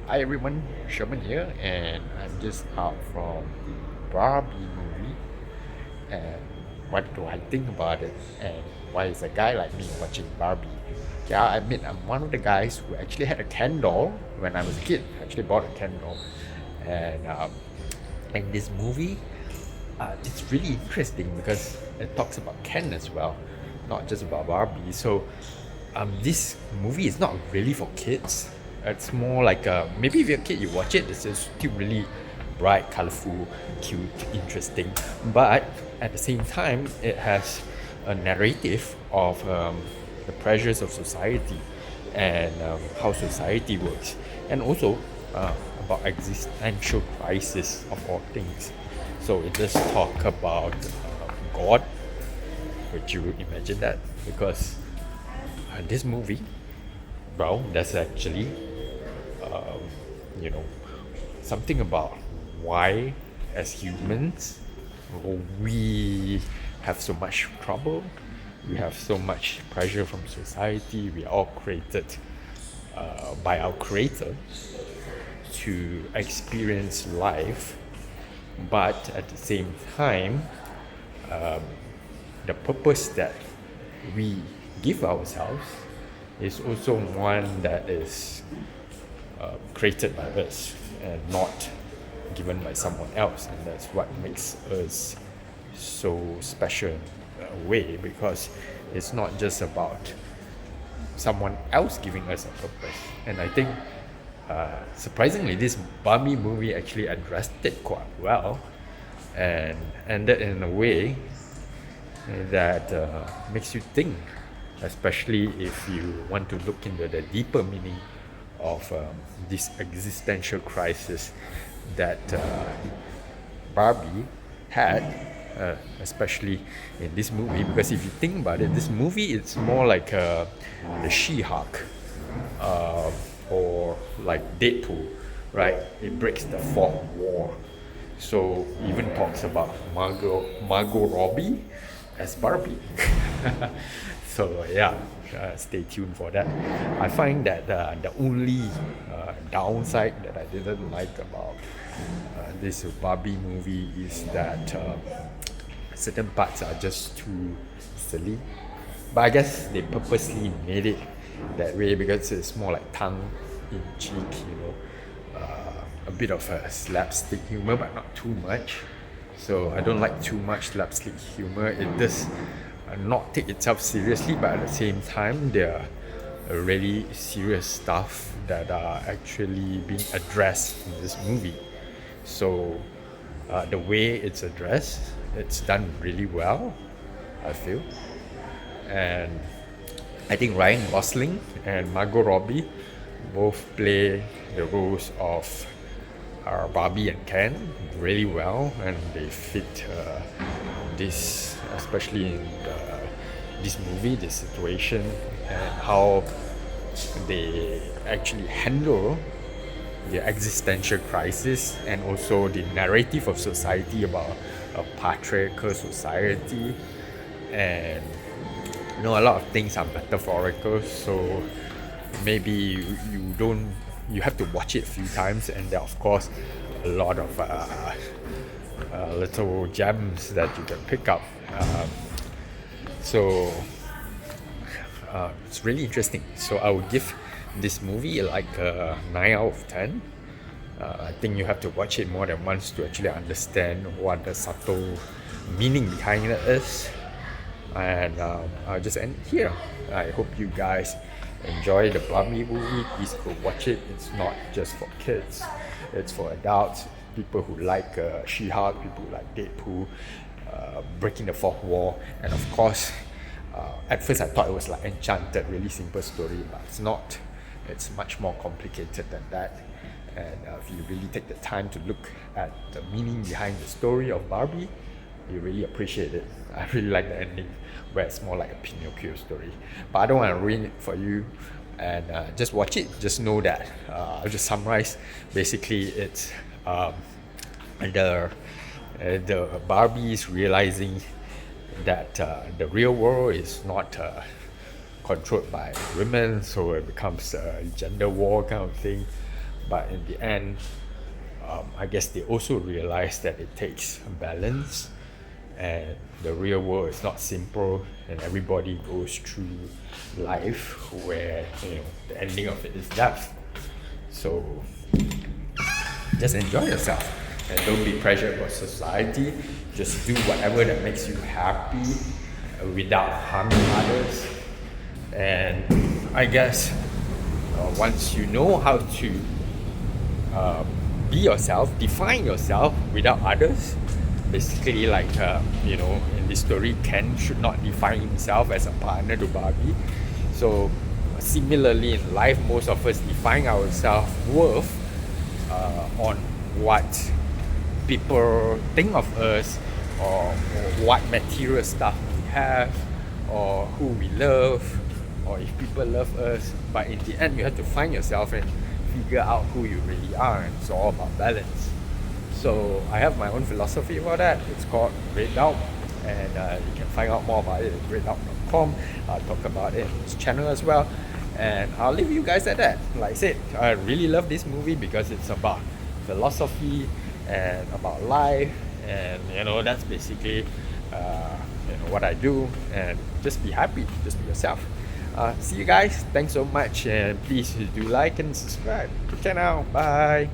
Hi everyone, Sherman here, and I'm just out from Barbie movie. And what do I think about it? And why is a guy like me watching Barbie? Yeah, I admit I'm one of the guys who actually had a Ken doll when I was a kid. I actually bought a Ken doll, and in this movie, it's really interesting because it talks about Ken as well, not just about Barbie. So, this movie is not really for kids. It's more like maybe if you're a kid, you watch it. It's still really bright, colorful, cute, interesting. But at the same time, it has a narrative of the pressures of society and how society works, and also about existential crisis of all things. So it does talk about God. Would you imagine that? Because this movie, well, that's actually, um, you know, something about why, as humans, we have so much trouble, we have so much pressure from society. We are all created by our Creator to experience life, but at the same time, the purpose that we give ourselves is also one that is created by us and not given by someone else, and that's what makes us so special in a way, because it's not just about someone else giving us a purpose. And I think, surprisingly, this Barbie movie actually addressed it quite well, and ended in a way that makes you think, especially if you want to look into the deeper meaning of this existential crisis that Barbie had, especially in this movie. Because if you think about it, this movie it's more like the She-Hulk, or like Deadpool, right? It breaks the fourth wall. So even talks about Margot Robbie as Barbie. So yeah, stay tuned for that. I find that the only downside that I didn't like about this Barbie movie is that certain parts are just too silly. But I guess they purposely made it that way because it's more like tongue in cheek, a bit of a slapstick humor, but not too much. So I don't like too much slapstick humor. It does not take itself seriously, but at the same time, there are really serious stuff that are actually being addressed in this movie. So the way it's addressed, it's done really well, I feel. And I think Ryan Gosling and Margot Robbie both play the roles of Barbie and Ken really well, and they fit this, especially in this movie, this situation, and how they actually handle the existential crisis and also the narrative of society about a patriarchal society. And a lot of things are metaphorical, so maybe you don't you have to watch it a few times, and there are of course a lot of little gems that you can pick up. So it's really interesting. So I would give this movie like a 9 out of 10. I think you have to watch it more than once to actually understand what the subtle meaning behind it is. And I'll just end here. I hope you guys enjoy the Barbie movie. Please go watch it. It's not just for kids, it's for adults, people who like She-Hulk, people who like Deadpool, breaking the fourth wall, and of course, at first I thought it was like Enchanted, really simple story, but it's not. It's much more complicated than that. And if you really take the time to look at the meaning behind the story of Barbie, you really appreciate it. I really like the ending, where it's more like a Pinocchio story. But I don't want to ruin it for you, and just watch it. Just know that I'll just summarize. Basically, it's the Barbies realizing that the real world is not controlled by women, so it becomes a gender war kind of thing. but in the end, I guess they also realize that it takes balance, and the real world is not simple, and everybody goes through life where the ending of it is death. So just enjoy yourself and don't be pressured by society. Just do whatever that makes you happy without harming others. And I guess once you know how to be yourself, define yourself without others, basically like in this story, Ken should not define himself as a partner to Barbie. So similarly in life, most of us define our self-worth on what people think of us, or what material stuff we have, or who we love, or if people love us. But in the end, you have to find yourself and figure out who you really are, and it's all about balance. So I have my own philosophy about that. It's called Red Doubt, and you can find out more about it at reddoubt.com. I'll talk about it on this channel as well, and I'll leave you guys at that. Like I said, I really love this movie because it's about philosophy and about life, and that's basically what I do. And just be happy, just be yourself. See you guys, thanks so much, and please do like and subscribe. Take care now, bye.